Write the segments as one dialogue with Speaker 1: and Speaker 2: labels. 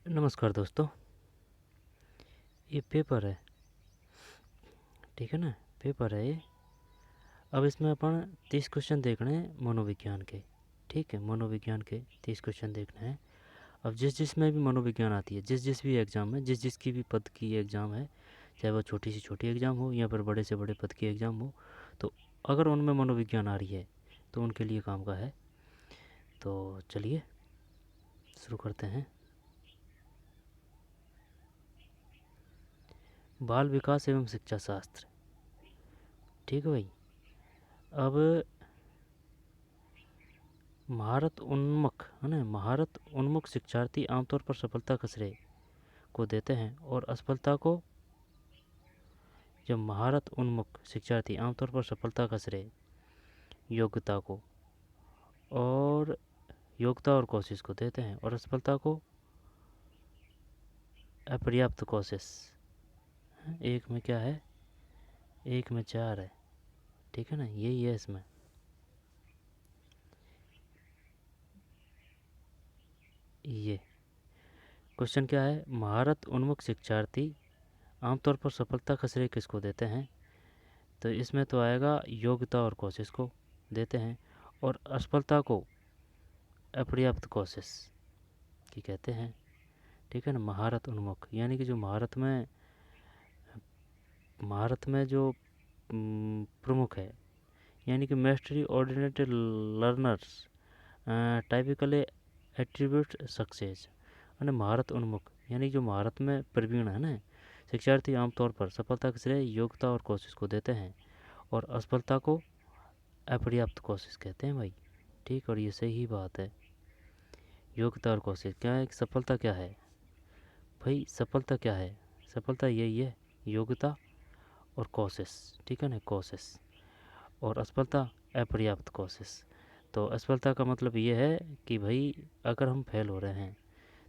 Speaker 1: नमस्कार दोस्तों। ये पेपर है, ठीक है ना। पेपर है ये। अब इसमें अपन 30 क्वेश्चन देखने हैं मनोविज्ञान के। ठीक है, मनोविज्ञान के 30 क्वेश्चन देखने हैं। अब जिस में भी मनोविज्ञान आती है, जिस भी एग्ज़ाम है, जिस की भी पद की एग्ज़ाम है, चाहे वो छोटी से छोटी एग्ज़ाम हो या फिर बड़े से बड़े पद की एग्ज़ाम हो, तो अगर उनमें मनोविज्ञान आ रही है तो उनके लिए काम का है। तो चलिए शुरू करते हैं। बाल विकास एवं शिक्षा शास्त्र। ठीक है भाई। अब महारत उन्मुख है ना, महारत उन्मुख शिक्षार्थी आमतौर पर सफलता का श्रेय को देते हैं और असफलता को, जब महारत उन्मुख शिक्षार्थी आमतौर पर सफलता का श्रेय योग्यता को और योग्यता और कोशिश को देते हैं और असफलता को अपर्याप्त कोशिश। एक में क्या है, एक में 4 है, ठीक है ना, यही है इसमें। ये क्वेश्चन क्या है, महारत उन्मुख शिक्षार्थी आमतौर पर सफलता का श्रेय किसको देते हैं, तो इसमें तो आएगा योग्यता और कोशिश को देते हैं और असफलता को अपर्याप्त कोशिश की कहते हैं। ठीक है ना। महारत उन्मुख यानी कि जो महारत में जो प्रमुख है, यानी कि मेस्टरी ऑर्डिनेटेड लर्नर्स टाइपिकली एट्रीब्यूट सक्सेस। यानी महारत उन्मुख यानी जो महारत में प्रवीण है ना शिक्षार्थी आमतौर पर सफलता के श्रेय योग्यता और कोशिश को देते हैं और असफलता को अपर्याप्त कोशिश कहते हैं भाई। ठीक, और ये सही बात है। योग्यता और कोशिश क्या है, सफलता क्या है भाई, सफलता क्या है, सफलता यही है, योग्यता और कोशिश। ठीक है ना, कोशिश। और असफलता अपर्याप्त कोशिश। तो असफलता का मतलब ये है कि भाई अगर हम फेल हो रहे हैं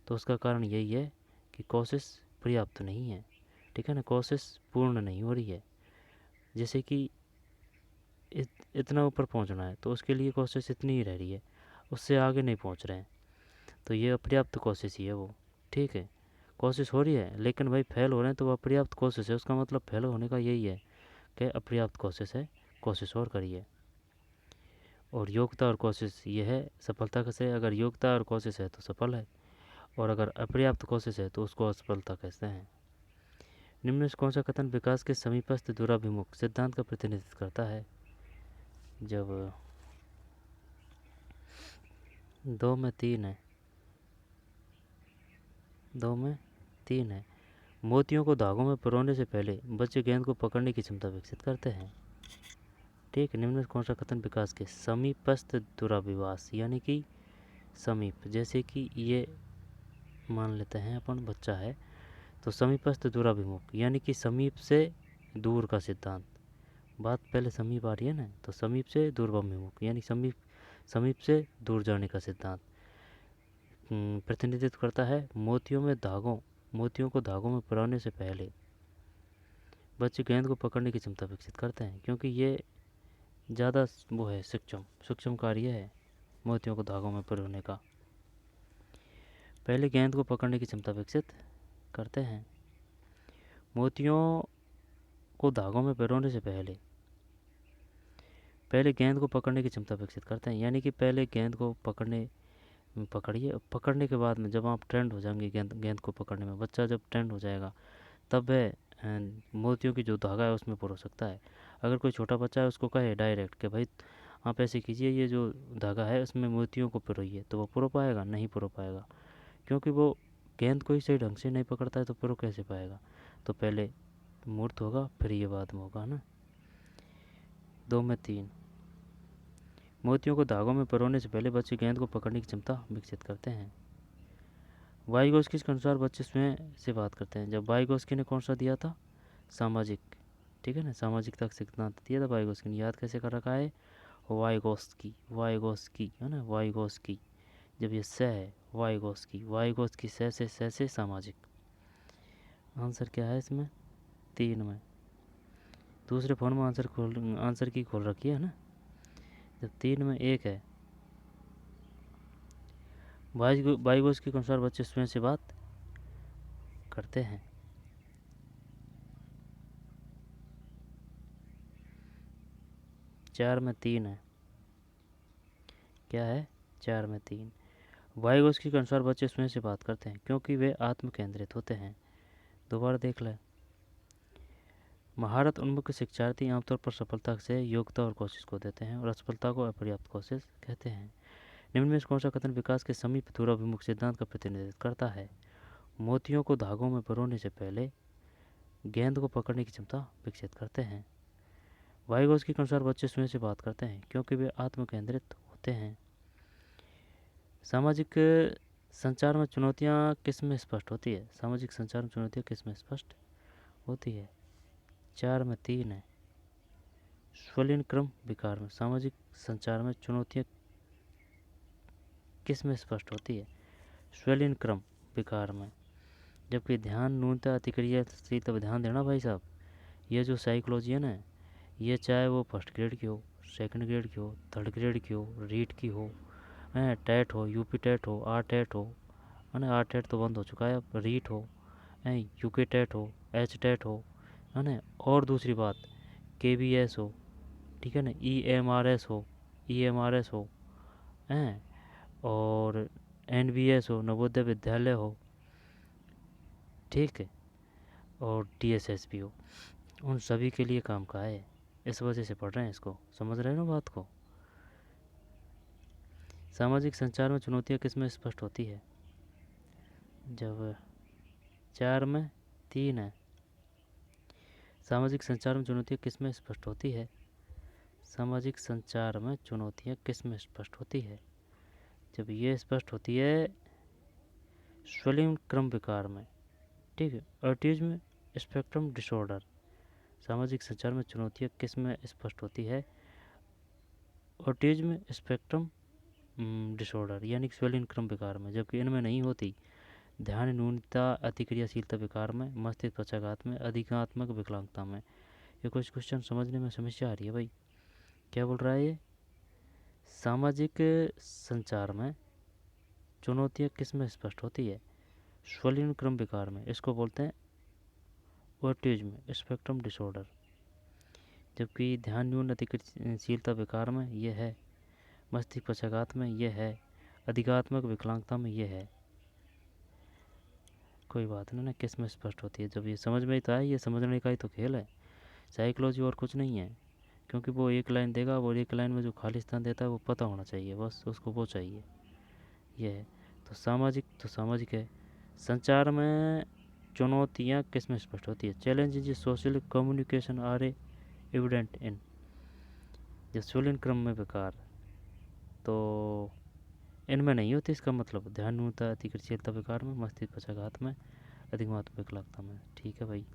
Speaker 1: तो उसका कारण यही है कि कोशिश पर्याप्त नहीं है। ठीक है ना, कोशिश पूर्ण नहीं हो रही है। जैसे कि इतना ऊपर पहुंचना है तो उसके लिए कोशिश इतनी ही रह रही है, उससे आगे नहीं पहुंच रहे हैं, तो ये अपर्याप्त कोशिश ही है वो। ठीक है, कोशिश हो रही है लेकिन भाई फेल हो रहे हैं तो वो अपर्याप्त कोशिश है। उसका मतलब फेल होने का यही है कि अपर्याप्त कोशिश है, कोशिश और करिए। और योग्यता और कोशिश ये है सफलता का से, अगर योग्यता और कोशिश है तो सफल है और अगर अपर्याप्त कोशिश है तो उसको असफलता कहते हैं। निम्न में से कौन सा कथन विकास के समीपस्थ दूराभिमुख सिद्धांत का प्रतिनिधित्व करता है। जब 2 में 3 है, 2 में 3 है। मोतियों को धागों में पिरोने से पहले बच्चे गेंद को पकड़ने की क्षमता विकसित करते हैं। ठीक, निम्न में कौन सा कथन विकास के समीपस्थ दूराभिवास यानी कि समीप, जैसे कि ये मान लेते हैं अपन बच्चा है तो समीपस्थ दूराभिमुख यानी कि समीप से दूर का सिद्धांत। बात पहले समीप आ रही है ना, तो समीप से दूरभिमुख यानी समीप से दूर जाने का सिद्धांत प्रतिनिधित्व करता है। मोतियों को धागों में पिरोने से पहले बच्चे गेंद को पकड़ने की क्षमता विकसित करते हैं, क्योंकि ये ज़्यादा वो है, सूक्ष्म कार्य है मोतियों को धागों में पिरोने का। पहले गेंद को पकड़ने की क्षमता विकसित करते हैं। मोतियों को धागों में पिरोने से पहले गेंद को पकड़ने की क्षमता विकसित करते हैं, यानी कि पहले गेंद को पकड़ने के बाद में जब आप ट्रेंड हो जाएंगे गेंद को पकड़ने में, बच्चा जब ट्रेंड हो जाएगा तब वह मोतियों की जो धागा है उसमें पुरो सकता है। अगर कोई छोटा बच्चा है उसको कहे डायरेक्ट कि भाई आप ऐसे कीजिए, ये जो धागा है उसमें मोतियों को पिरोइए, तो वो पुरो पाएगा, नहीं पुरो पाएगा, क्योंकि वो गेंद को ही सही ढंग से नहीं पकड़ता है, तो पुरो कैसे पाएगा। तो पहले मूर्त होगा फिर ये बाद में होगा ना। 2 में 3, मोतियों को धागों में पिरोने से पहले बच्चे गेंद को पकड़ने की क्षमता विकसित करते हैं। वाइगोस्की के अनुसार बच्चे स्वयं से बात करते हैं। जब वाइगोस्की ने कौन सा दिया था, सामाजिक, ठीक है ना, सामाजिकता का सिद्धांत दिया था वाइगोस्की ने, याद कैसे कर रखा है, वाइगोस्की है ना, वाइगोस्की। जब ये स है वाइगोस्की से सामाजिक। आंसर क्या है इसमें, 3 में। दूसरे फोन में आंसर की खोल रखी है ना। जब 3 में 1 है, वाइगोस्की के अनुसार बच्चे स्वयं से बात करते हैं। 4 में 3 है। क्या है? 4 में 3। वाइगोस्की के अनुसार बच्चे स्वयं से बात करते हैं क्योंकि वे आत्म केंद्रित होते हैं। दोबारा देख लें। महारत उन्मुख शिक्षार्थी आमतौर पर सफलता से योग्यता और कोशिश को देते हैं और असफलता को अपर्याप्त कोशिश कहते हैं। निम्न में से कौन सा कथन विकास के समीप दूराभिमुख सिद्धांत का प्रतिनिधित्व करता है? मोतियों को धागों में पिरोने से पहले गेंद को पकड़ने की क्षमता विकसित करते हैं। वाइगोस्की के अनुसार बच्चे स्वयं से बात करते हैं क्योंकि वे आत्म केंद्रित होते हैं। सामाजिक संचार में चुनौतियाँ किस में स्पष्ट होती है? सामाजिक संचार में चुनौतियाँ किस में स्पष्ट होती है? 4 में 3 है। स्वलीन क्रम विकार में। सामाजिक संचार में चुनौतियाँ किस में स्पष्ट होती है? स्वलीन क्रम विकार में। जबकि ध्यान न्यूनता अतिक्रियाशीलता पर ध्यान देना भाई साहब, ये जो साइकोलॉजी है ना, ये चाहे वो फर्स्ट ग्रेड की हो, सेकंड ग्रेड की हो, थर्ड ग्रेड की हो, रीट की हो, टेट हो, यूपी टेट हो, आर टेट हो, है ना, आर टेट तो बंद हो चुका है, अब रीट हो, यूके टेट हो, एच टेट हो, है ना, और दूसरी बात के बी एस हो, ठीक है ना, ई एम आर एस हो, ई एम आर एस हो, हैं, और एन बी एस हो, नवोदय विद्यालय हो, ठीक है, और टी एस एस भी हो, उन सभी के लिए काम का है। इस वजह से पढ़ रहे हैं इसको, समझ रहे हैं ना बात को। सामाजिक संचार में चुनौतियाँ किस में स्पष्ट होती है? जब 4 में 3 है। सामाजिक संचार में चुनौतियाँ किस में स्पष्ट होती है? सामाजिक संचार में चुनौतियाँ किस में स्पष्ट होती है? जब ये स्पष्ट होती है स्वलिंग क्रम विकार में, ठीक है, ऑटिज्म स्पेक्ट्रम डिसऑर्डर। सामाजिक संचार में चुनौतियाँ किस में स्पष्ट होती है? ऑटिज्म स्पेक्ट्रम डिसऑर्डर यानी स्वेलिन क्रम विकार में। जबकि इनमें नहीं होती। ध्यान न्यूनता अतिक्रियाशीलता विकार में, मस्तिष्क पक्षाघात में, अधिकात्मक विकलांगता में। ये कुछ क्वेश्चन समझने में समस्या आ रही है भाई। क्या बोल रहा है ये? सामाजिक संचार में चुनौतियाँ किस में स्पष्ट होती है? स्वलीन क्रम विकार में। इसको बोलते हैं ऑटिज्म स्पेक्ट्रम डिसऑर्डर। जबकि ध्यान न्यून अतिक्रियाशीलता विकार में यह है, मस्तिष्क पक्षाघात में यह है, अधिकात्मक विकलांगता में यह है। कोई बात नहीं ना, किस में स्पष्ट होती है। जब ये समझ में ही तो आए, ये समझने का ही तो खेल है। साइकोलॉजी और कुछ नहीं है, क्योंकि वो एक लाइन देगा, वो एक लाइन में जो खाली स्थान देता है वो पता होना चाहिए, बस उसको वो चाहिए। ये है। तो सामाजिक है। संचार में चुनौतियाँ किस में स्पष्ट होती है? Challenge in social communication are evident in. जब स्वलिन क्रम में विकार, तो इनमें नहीं होती। इसका मतलब ध्यान न्यूनता अतिक्रियाशीलता विकार में, मस्तिष्क पक्षाघात में, अधिकमात्म विकलांगता में। ठीक है भाई।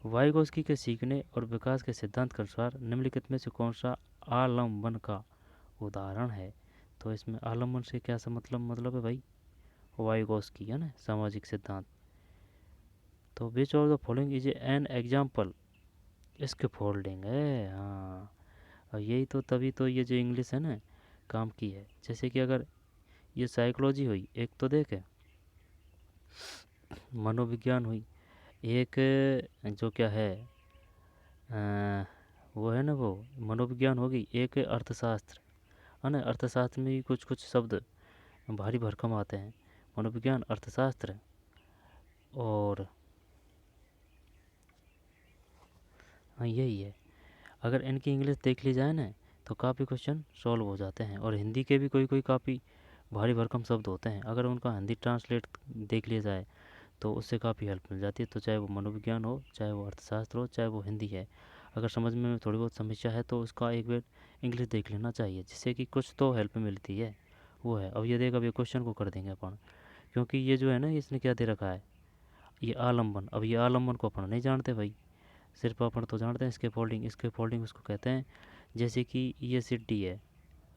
Speaker 1: वाइगोस्की के सीखने और विकास के सिद्धांत के अनुसार निम्नलिखित में से कौन सा आलम्बन का उदाहरण है? तो इसमें आलम्बन से क्या सा मतलब है भाई? वाइगोस्की है ना, सामाजिक सिद्धांत। तो which of the following is an example? इसके फोल्डिंग है, हाँ। और यही तो, तभी तो ये जो इंग्लिश है ना काम की है। जैसे कि अगर ये साइकोलॉजी हुई, एक तो देखे मनोविज्ञान हुई, एक जो क्या है वो है ना, वो मनोविज्ञान होगी, एक अर्थशास्त्र है ना। अर्थशास्त्र में भी कुछ कुछ शब्द भारी भरकम आते हैं। मनोविज्ञान, अर्थशास्त्र, और हाँ यही है। अगर इनकी इंग्लिश देख ली जाए ना तो काफ़ी क्वेश्चन सॉल्व हो जाते हैं। और हिंदी के भी कोई कोई काफ़ी भारी भरकम शब्द होते हैं, अगर उनका हिंदी ट्रांसलेट देख लिया जाए तो उससे काफ़ी हेल्प मिल जाती है। तो चाहे वो मनोविज्ञान हो, चाहे वो अर्थशास्त्र हो, चाहे वो हिंदी है, अगर समझ में थोड़ी बहुत समस्या है तो उसका एक बार इंग्लिश देख लेना चाहिए, जिससे कि कुछ तो हेल्प मिलती है। वो है। अब ये देख, अब ये क्वेश्चन को कर देंगे अपन, क्योंकि ये जो है ना, इसने क्या दे रखा है, ये आलम्बन। अब ये आलम्बन को अपन नहीं जानते भाई, सिर्फ अपन तो जानते हैं इसके फोल्डिंग। इसके फोल्डिंग उसको कहते हैं, जैसे कि ये सीढ़ी है।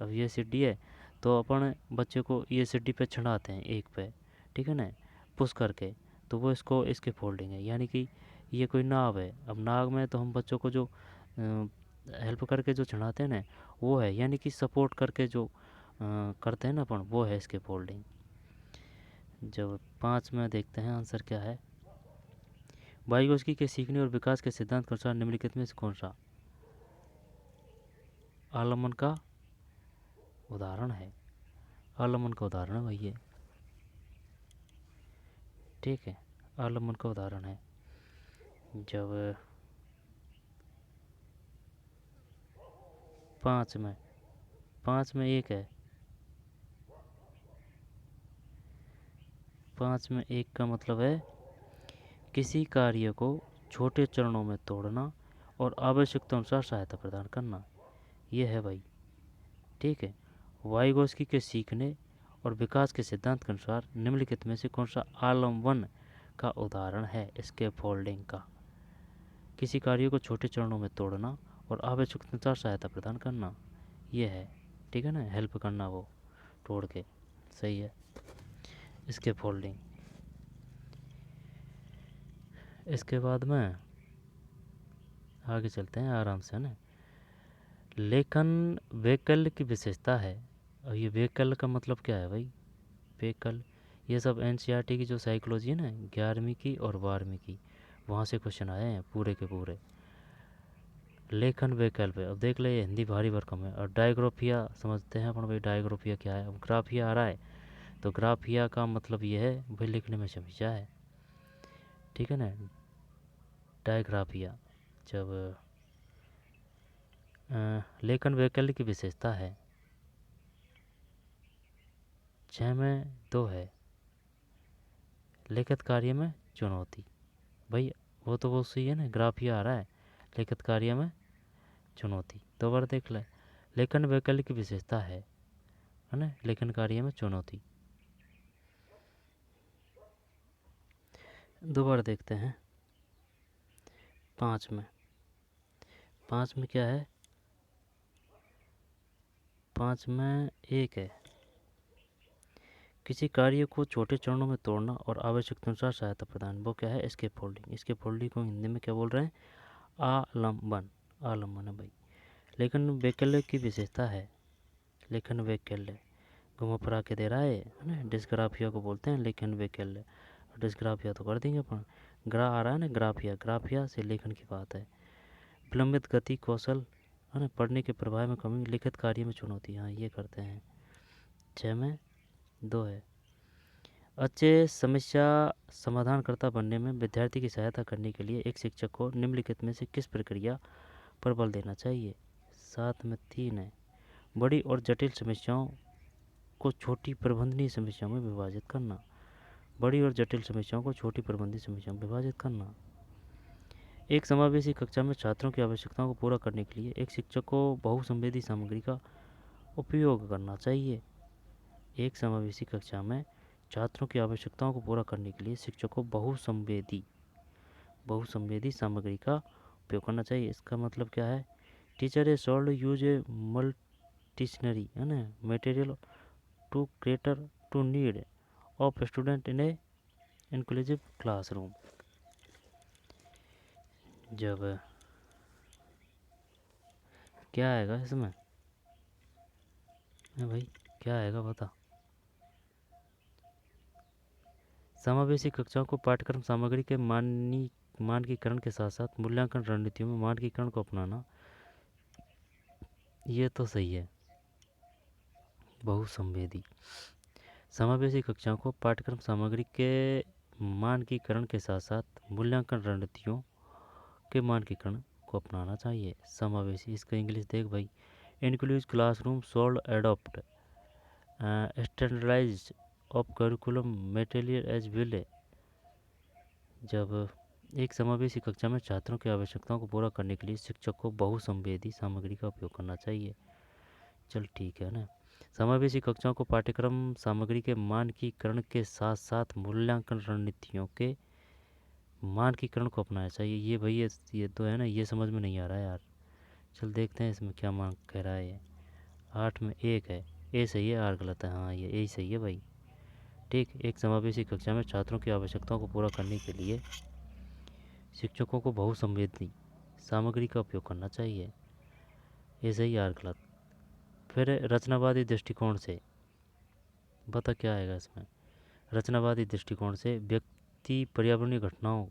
Speaker 1: अब ये सीढ़ी है तो अपन बच्चे को ये सीढ़ी पे चढ़ाते हैं एक पे, ठीक है ना, पुश करके, तो वो इसको इसके फोल्डिंग है। यानी कि ये कोई नाव है। अब नाव में तो हम बच्चों को जो हेल्प करके जो चढ़ाते हैं ना, वो है, यानी कि सपोर्ट करके जो करते हैं ना अपन, वो है इसके फोल्डिंग। जब 5 में देखते हैं आंसर क्या है। वाइगोस्की के सीखने और विकास के सिद्धांत के अनुसार निम्नलिखित में से कौन सा आलम्बन का उदाहरण है। आलम्बन का उदाहरण है भाई ये, ठीक है, आलम्बन का उदाहरण है। जब 5 में एक है, 5 में 1 का मतलब है किसी कार्य को छोटे चरणों में तोड़ना और आवश्यकता अनुसार सहायता प्रदान करना, ये है भाई, ठीक है। वाइगोस्की के सीखने और विकास के सिद्धांत के अनुसार निम्नलिखित में से कौन सा आलम्बन का उदाहरण है। स्कैफोल्डिंग का, किसी कार्य को छोटे चरणों में तोड़ना और आवश्यकता अनुसार सहायता प्रदान करना, ये है, ठीक है ना, हेल्प करना वो तोड़ के, सही है स्कैफोल्डिंग। इसके बाद में आगे चलते हैं आराम से, है ना। लेखन वैकल्य की विशेषता है। और ये वैकल्य का मतलब क्या है भाई, वैकल्य, ये सब एनसीईआरटी की जो साइकोलॉजी है ना 11वीं की और 12वीं की, वहाँ से क्वेश्चन आए हैं पूरे के पूरे। लेखन वैकल्य, अब देख ले ये हिंदी भारी भरकम है। और डायग्रोफिया समझते हैं अपन भाई, डायग्रोफिया क्या है। अब ग्राफिया आ रहा है, तो ग्राफिया का मतलब ये है भाई लिखने में समस्या है, ठीक है ना, डायग्राफिया। जब लेखन वैकल्य की विशेषता है, 6 में 2 है, लिखित कार्य में चुनौती, भाई वो तो वो सही है ना, ग्राफिया आ रहा है, लिखित कार्य में चुनौती, 2 बार देख ले। लेखन वैकल्य की विशेषता है ना, लेखन कार्य में चुनौती, 2 बार देखते हैं। 5 में क्या है, 5 में 1 है, किसी कार्य को छोटे चरणों में तोड़ना और आवश्यकतानुसार सहायता प्रदान, वो क्या है स्कैफोल्डिंग। स्कैफोल्डिंग को हिंदी में क्या बोल रहे हैं, आलम्बन, आलम्बन है भाई। लेखन वैकल्य की विशेषता है, लेखन वैकल्य घुमा फिरा के दे रहा है ना, डिस्ग्राफिया को बोलते हैं लेखन वैकल्य। डिस्ग्राफिया तो कर देंगे अपन, ग्रा आ रहा है ना, ग्राफिया, ग्राफिया से लेखन की बात है। विलंबित गति कौशल, है ना, पढ़ने के प्रभाव में कमी, लिखित कार्य में चुनौती, हाँ ये करते हैं। 6 में 2 है। अच्छे समस्या समाधानकर्ता बनने में विद्यार्थी की सहायता करने के लिए एक शिक्षक को निम्नलिखित में से किस प्रक्रिया पर बल देना चाहिए। 7 में 3 है। बड़ी और जटिल समस्याओं को छोटी प्रबंधनीय समस्याओं में विभाजित करना, बड़ी और जटिल समस्याओं को छोटी प्रबंधनीय समस्याओं में विभाजित करना। एक समावेशी कक्षा में छात्रों की आवश्यकताओं को पूरा करने के लिए एक शिक्षक को बहुसंवेदी सामग्री का उपयोग करना चाहिए। एक समावेशी कक्षा में छात्रों की आवश्यकताओं को पूरा करने के लिए शिक्षक को बहुसंवेदी सामग्री का उपयोग करना चाहिए। इसका मतलब क्या है, टीचर ए शॉल्ड यूज ए मल्टीशनरी, है ना, material to cater to need of student in a inclusive classroom. जब क्या आएगा इसमें, भाई क्या आएगा बता। समावेशी कक्षाओं को पाठ्यक्रम सामग्री के मानकीकरण के साथ साथ मूल्यांकन रणनीतियों में मानकीकरण को अपनाना, ये तो सही है। बहुसंवेदी, समावेशी कक्षाओं को पाठ्यक्रम सामग्री के मानकीकरण के साथ साथ मूल्यांकन रणनीतियों के मानकीकरण को अपनाना चाहिए। समावेशी, इसका इंग्लिश देख भाई, inclusive classroom should adopt standardized of curriculum material as well. जब एक समावेशी कक्षा में छात्रों की आवश्यकताओं को पूरा करने के लिए शिक्षक को बहुसंवेदी सामग्री का उपयोग करना चाहिए। चल ठीक है ना। समावेशी कक्षाओं को पाठ्यक्रम सामग्री के मानकीकरण के साथ साथ मूल्यांकन रणनीतियों के मानकीकरण को अपनाना चाहिए। ये भाई ये तो है ना, ये समझ में नहीं आ रहा है यार। चल देखते हैं इसमें क्या मांग कह रहा है ये। 8 में 1 है, ए सही है, आर गलत है, हाँ ये ए सही है भाई, ठीक। एक समावेशी कक्षा में छात्रों की आवश्यकताओं को पूरा करने के लिए शिक्षकों को बहुसंवेदी सामग्री का उपयोग करना चाहिए, ये सही, आर गलत। फिर रचनावादी दृष्टिकोण से बता क्या आएगा इसमें। रचनावादी दृष्टिकोण से व्यक्ति पर्यावरणीय घटनाओं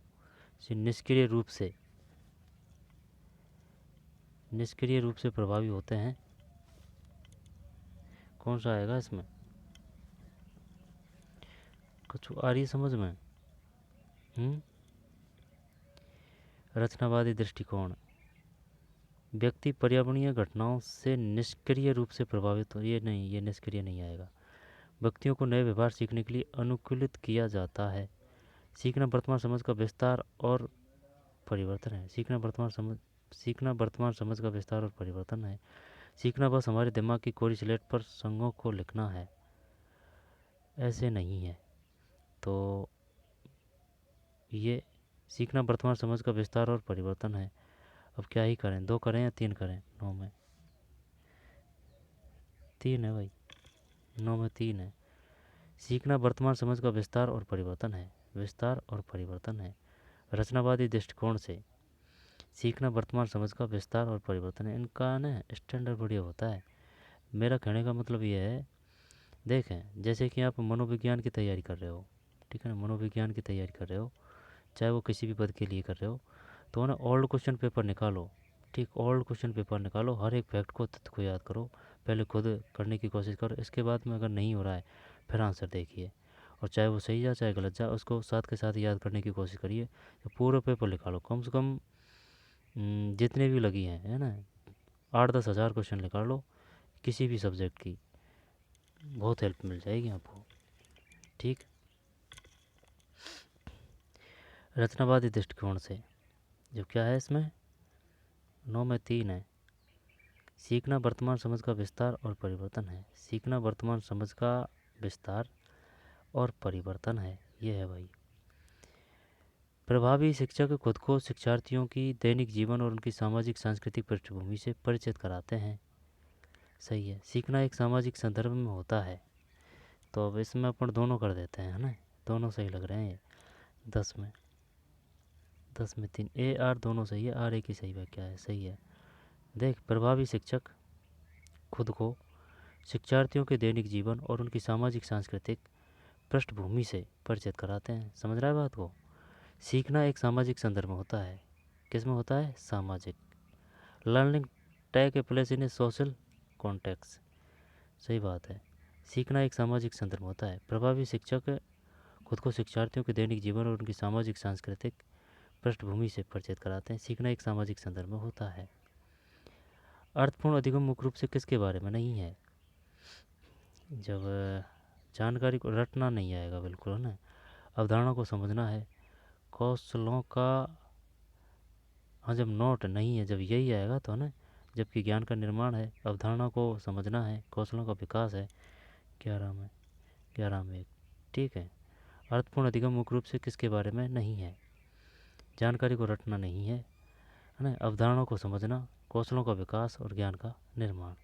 Speaker 1: से निष्क्रिय रूप से प्रभावी होते हैं। कौन सा आएगा इसमें? कुछ आ रही है समझ में? रचनावादी दृष्टिकोण, व्यक्ति पर्यावरणीय घटनाओं से निष्क्रिय रूप से प्रभावित हो, ये नहीं, ये निष्क्रिय नहीं आएगा। व्यक्तियों को नए व्यवहार सीखने के लिए अनुकूलित किया जाता है। सीखना वर्तमान समझ का विस्तार और परिवर्तन है। सीखना वर्तमान समझ का विस्तार और परिवर्तन है। सीखना बस हमारे दिमाग की कोरी स्लेट पर संगों को लिखना है, ऐसे नहीं है। तो ये सीखना वर्तमान समझ का विस्तार और परिवर्तन है। अब क्या ही करें, 2 करें या 3 करें? 9 में 3 है भाई, 9 में 3 है। सीखना वर्तमान समझ का विस्तार और परिवर्तन है, विस्तार और परिवर्तन है। रचनावादी दृष्टिकोण से सीखना वर्तमान समझ का विस्तार और परिवर्तन है। इनका ना स्टैंडर्ड बढ़िया होता है। मेरा कहने का मतलब ये है, देखें जैसे कि आप मनोविज्ञान की तैयारी कर रहे हो, ठीक है ना, मनोविज्ञान की तैयारी कर रहे हो, चाहे वो किसी भी पद के लिए कर रहे हो, तो ना ओल्ड क्वेश्चन पेपर निकालो, ठीक, ओल्ड क्वेश्चन पेपर निकालो, हर एक फैक्ट को, तथ्य को याद करो, पहले खुद करने की कोशिश करो, इसके बाद में अगर नहीं हो रहा है फिर आंसर देखिए, और चाहे वो सही जा चाहे गलत जा, उसको साथ के साथ याद करने की कोशिश करिए। तो पूरा पेपर निकालो, कम से कम जितने भी लगी हैं, है ना, 8-10 हज़ार क्वेश्चन निकाल लो किसी भी सब्जेक्ट की, बहुत हेल्प मिल जाएगी आपको, ठीक। रचनावादी दृष्टिकोण से जो क्या है इसमें, 9 में 3 है। सीखना वर्तमान समझ का विस्तार और परिवर्तन है। सीखना वर्तमान समझ का विस्तार और परिवर्तन है, ये है भाई। प्रभावी शिक्षक खुद को शिक्षार्थियों की दैनिक जीवन और उनकी सामाजिक सांस्कृतिक पृष्ठभूमि से परिचित कराते हैं। सही है, सीखना एक सामाजिक संदर्भ में होता है। तो अब इसमें अपन दोनों कर देते हैं, है ना, दोनों सही लग रहे हैं। 10 में 3 ए आर दोनों सही है, आर एक ही सही व्याख्या है, सही है। देख, प्रभावी शिक्षक खुद को शिक्षार्थियों के दैनिक जीवन और उनकी सामाजिक सांस्कृतिक पृष्ठभूमि से परिचित कराते हैं। समझ रहा है बात को? सीखना एक सामाजिक संदर्भ में होता है। किस में होता है? सामाजिक। Learning take a place in a social context, सही बात है। सीखना एक सामाजिक संदर्भ में होता है। प्रभावी शिक्षक खुद को शिक्षार्थियों के दैनिक जीवन और उनकी सामाजिक सांस्कृतिक पृष्ठभूमि से परिचित कराते हैं। सीखना एक सामाजिक संदर्भ में होता है। अर्थपूर्ण अधिगम मुख्य रूप से किसके बारे में नहीं है? जब जानकारी को रटना नहीं आएगा बिल्कुल, है ना, अवधारणा को समझना है, कौशलों का, हाँ जब नोट नहीं है, जब यही आएगा तो, है ना, जबकि ज्ञान का निर्माण है, अवधारणा को समझना है, कौशलों का विकास है। 11 में 1, ठीक है। अर्थपूर्ण अधिगम मुख्य रूप से किसके बारे में नहीं है? जानकारी को रटना नहीं है ना, अवधारणा को समझना, कौशलों का विकास और ज्ञान का निर्माण,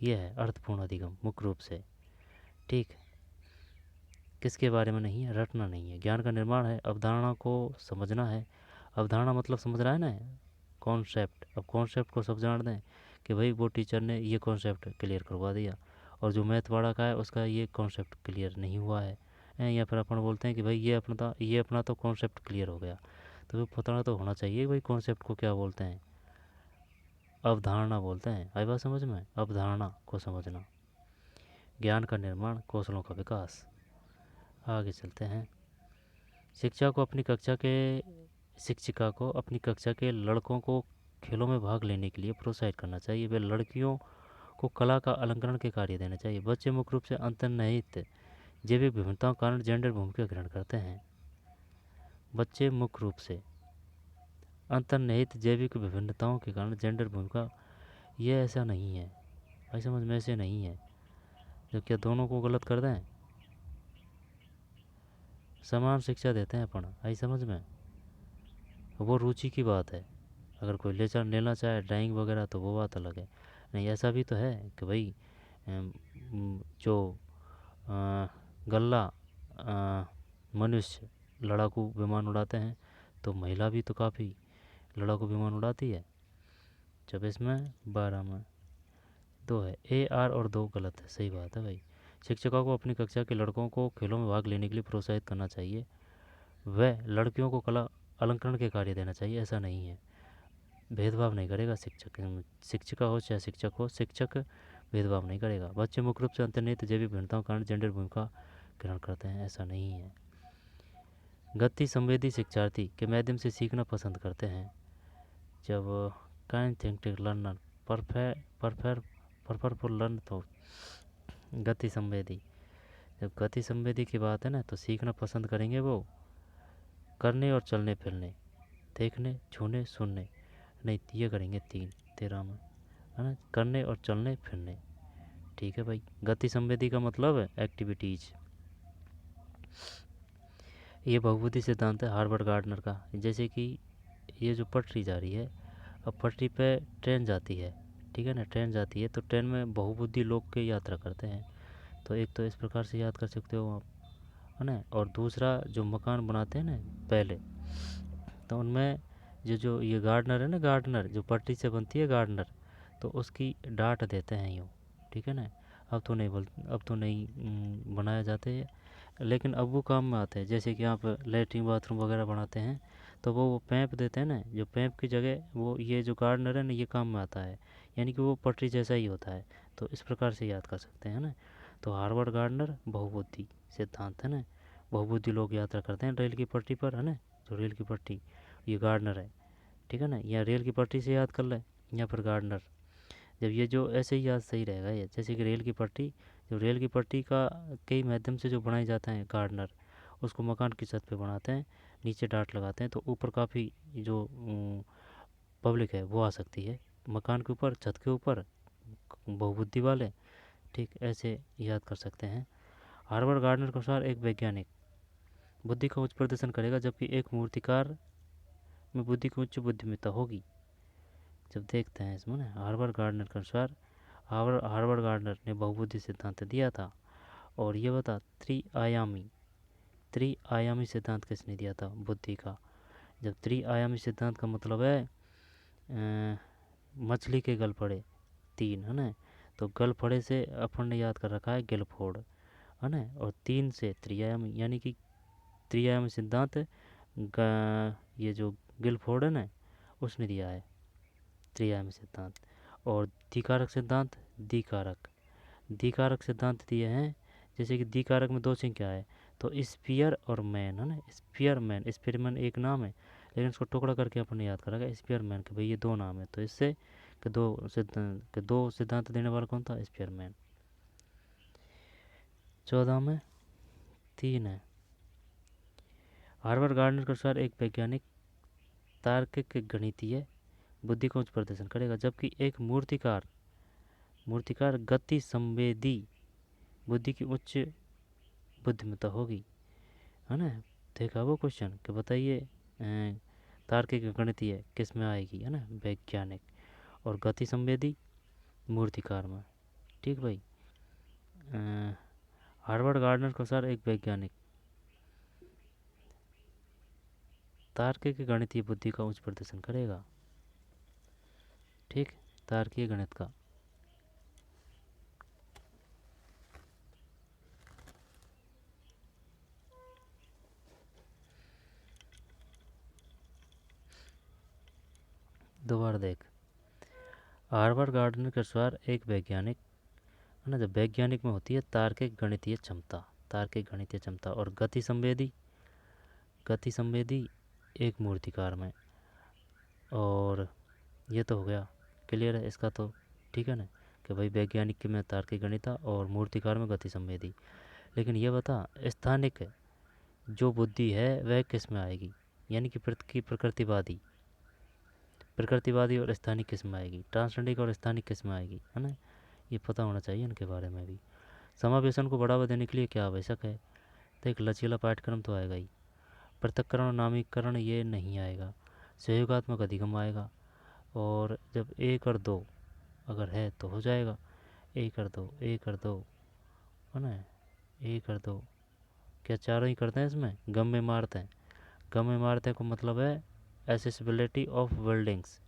Speaker 1: यह है अर्थपूर्ण अधिगम मुख्य रूप से, ठीक। किसके बारे में नहीं है? रटना नहीं है। ज्ञान का निर्माण है, अवधारणा को समझना है, अवधारणा मतलब समझ रहा है ना, कॉन्सेप्ट। अब कॉन्सेप्ट को सब जान दें कि भाई वो टीचर ने ये कॉन्सेप्ट क्लियर करवा दिया, और जो मैथ वाला का है उसका ये कॉन्सेप्ट क्लियर नहीं हुआ है, या फिर अपन बोलते हैं कि भाई ये अपना तो कॉन्सेप्ट क्लियर हो गया। तो पता तो होना चाहिए भाई कॉन्सेप्ट को क्या बोलते हैं, अवधारणा बोलते हैं। आई बात समझ में? अवधारणा को समझना, ज्ञान का निर्माण, कौशलों का विकास। आगे चलते हैं। शिक्षिका को अपनी कक्षा के लड़कों को खेलों में भाग लेने के लिए प्रोत्साहित करना चाहिए। वे लड़कियों को कला का अलंकरण के कार्य देना चाहिए। बच्चे मुख्य रूप से अंतर्निहित जैविक विभिन्नताओं के कारण जेंडर भूमिका ग्रहण करते हैं। बच्चे मुख्य रूप से अंतर्निहित जैविक विभिन्नताओं के कारण जेंडर भूमिका, ये ऐसा नहीं है भाई, समझ में ऐसे नहीं है। जब क्या दोनों को गलत कर दें? समान शिक्षा देते हैं अपन, आई समझ में? वो रुचि की बात है। अगर कोई लेना चाहे ड्राइंग वगैरह तो वो बात अलग है। नहीं, ऐसा भी तो है कि भाई जो गल्ला मनुष्य लड़ाकू विमान उड़ाते हैं, तो महिला भी तो काफ़ी लड़ाकू विमान उड़ाती है। जब इसमें 12 में 2 है, ए आर और 2 गलत है, सही बात है भाई। शिक्षकों को अपनी कक्षा के लड़कों को खेलों में भाग लेने के लिए प्रोत्साहित करना चाहिए। वह लड़कियों को कला अलंकरण के कार्य देना चाहिए, ऐसा नहीं है। भेदभाव नहीं करेगा शिक्षक, शिक्षिका हो चाहे शिक्षक हो, शिक्षक भेदभाव नहीं करेगा। बच्चे मुख्य रूप से अंतर्निहित जैविक भिन्नताओं के कारण जेंडर भूमिका ग्रहण करते हैं, ऐसा नहीं है। गति संवेदी शिक्षार्थी के माध्यम से सीखना पसंद करते हैं। जब kind thinking learner prefer for learn, तो गति संवेदी, जब गति संवेदी की बात है ना, तो सीखना पसंद करेंगे वो करने और चलने फिरने, देखने छूने सुनने, नहीं ये करेंगे 13 में, है ना, करने और चलने फिरने। ठीक है भाई, गति संवेदी का मतलब है एक्टिविटीज़। ये बहुबुद्धि सिद्धांत है हार्वर्ड गार्डनर का। जैसे कि ये जो पटरी जा रही है, अब पटरी पे ट्रेन जाती है, ठीक है ना, ट्रेन जाती है, तो ट्रेन में बहुबुद्धि लोग के यात्रा करते हैं। तो एक तो इस प्रकार से याद कर सकते हो आप, है ना। और दूसरा जो मकान बनाते हैं ना पहले, तो उनमें जो ये गार्डनर है ना, गार्डनर जो पटरी से बनती है गार्डनर, तो उसकी डांट देते हैं यूँ, ठीक है ना। अब तो नहीं बनाए जाते हैं, लेकिन अब वो काम में आते हैं। जैसे कि आप लेटरिन बाथरूम वगैरह बनाते हैं, तो वो पैप देते हैं ना, जो पैप की जगह वो ये जो गार्डनर है ना, ये काम में आता है। यानी कि वो पटरी जैसा ही होता है। तो इस प्रकार से याद कर सकते हैं ना। तो हार्वर्ड गार्डनर बहुबुद्धि सिद्धांत है ना, बहुबुद्धि लोग यात्रा करते हैं रेल की पटरी पर, है ना। जो रेल की पटरी, ये गार्डनर है, ठीक है ना। या रेल की पटरी से याद कर ले, या फिर गार्डनर। जब ये जो ऐसे ही याद सही रहेगा ये, जैसे कि रेल की पटरी, जो रेल की पटरी का कई माध्यम से जो बनाए जाते हैं गार्डनर, उसको मकान की छत पे बनाते हैं, नीचे डाट लगाते हैं, तो ऊपर काफ़ी जो पब्लिक है वो आ सकती है मकान के ऊपर, छत के ऊपर, बहुबुद्धि वाले। ठीक ऐसे याद कर सकते हैं। हार्वर्ड गार्डनर के अनुसार एक वैज्ञानिक बुद्धि का उच्च प्रदर्शन करेगा, जबकि एक मूर्तिकार में बुद्धि की उच्च बुद्धिमत्ता होगी। जब देखते हैं इसमें ना, हार्वर्ड गार्डनर के अनुसार, हार्वर्ड गार्डनर ने बहुबुद्धि सिद्धांत दिया था। और ये बता, त्रिआयामी सिद्धांत किसने दिया था बुद्धि का? जब त्रिआयामी सिद्धांत का मतलब है मछली के गल पड़े 3, है ना। तो गल पड़े से अपन ने याद कर रखा है गिलफोर्ड, है ना। और 3 से त्रिआयामी, यानी कि त्रिआयामी सिद्धांत ये जो गिलफोर्ड है ना, उसने दिया है त्रिआयामी सिद्धांत। और द्विकारक सिद्धांत दिए हैं। जैसे कि द्विकारक में दो चीज़ क्या है, तो स्पीयर और मैन, है ना। स्पीयरमैन एक नाम है, लेकिन इसको टुकड़ा करके अपन ने याद करा स्पीयरमैन के भाई ये 2 नाम है, तो इससे कि दो सिद्धांत देने वाला कौन था? स्पीयरमैन। 14 में 3 है। हार्वर्ड गार्डनर के अनुसार एक वैज्ञानिक तार्किक गणितीय बुद्धि का उच्च प्रदर्शन करेगा, जबकि एक मूर्तिकार गति संवेदी बुद्धि की उच्च बुद्धिमत्ता होगी, है ना। देखा वो क्वेश्चन कि बताइए तार्किक गणितीय किस में आएगी, है ना, वैज्ञानिक, और गति संवेदी मूर्तिकार में। ठीक भाई। हार्वर्ड गार्डनर के अनुसार एक वैज्ञानिक तार्किक गणितीय बुद्धि का उच्च प्रदर्शन करेगा। ठीक, तार्किक गणित का। दोबारा देख, हार्वर्ड गार्डनर के अनुसार एक वैज्ञानिक, है ना, जब वैज्ञानिक में होती है तार्किक गणितीय क्षमता, और गति संवेदी एक मूर्तिकार में। और ये तो हो गया, क्लियर है इसका तो, ठीक है ना, कि भाई वैज्ञानिक में तार्किक गणिता और मूर्तिकार में गति संवेदी। लेकिन ये बता, स्थानिक जो बुद्धि है वह किस में आएगी, यानी कि प्रकृतिवादी और स्थानिक किस में आएगी, ट्रांसजेंडिक और स्थानिक किस में आएगी, है ना। ये पता होना चाहिए इनके बारे में भी। समावेशन को बढ़ावा देने के लिए क्या आवश्यक है? तो एक लचीला पाठ्यक्रम तो आएगा ही, पृथक्करण और नामीकरण ये नहीं आएगा, सहयोगात्मक अधिगम आएगा। और जब 1 और 2 अगर है तो हो जाएगा, 1 और 2, है ना, 1 और 2, क्या चारों ही करते हैं इसमें? गम में मारते हैं को मतलब है accessibility of buildings,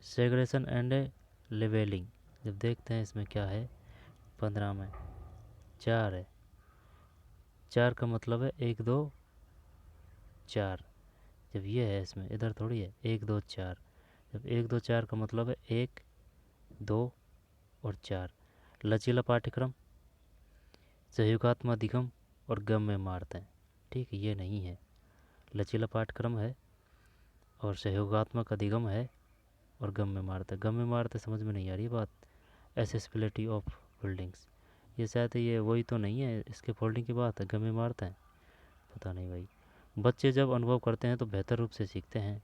Speaker 1: segregation and levelling. जब देखते हैं इसमें क्या है, 15 में 4 है, 4 का मतलब है 1 2 4। जब ये है इसमें, इधर थोड़ी है 1 2 4, जब 1 2 4 का मतलब है 1 2 और 4। लचीला पाठ्यक्रम, सहयोगात्मक अधिगम और गम्य मार्त है। ठीक है, ये नहीं है। लचीला पाठ्यक्रम है और सहयोगात्मक अधिगम है और गम्य मार्त है। गम्य मार्त है, समझ में नहीं आ रही बात। एसेसिबिलिटी ऑफ बिल्डिंग्स, ये शायद ये वही तो नहीं है, इसके फोल्डिंग की बात है, गम्य मार्त है, पता नहीं भाई। बच्चे जब अनुभव करते हैं तो बेहतर रूप से सीखते हैं।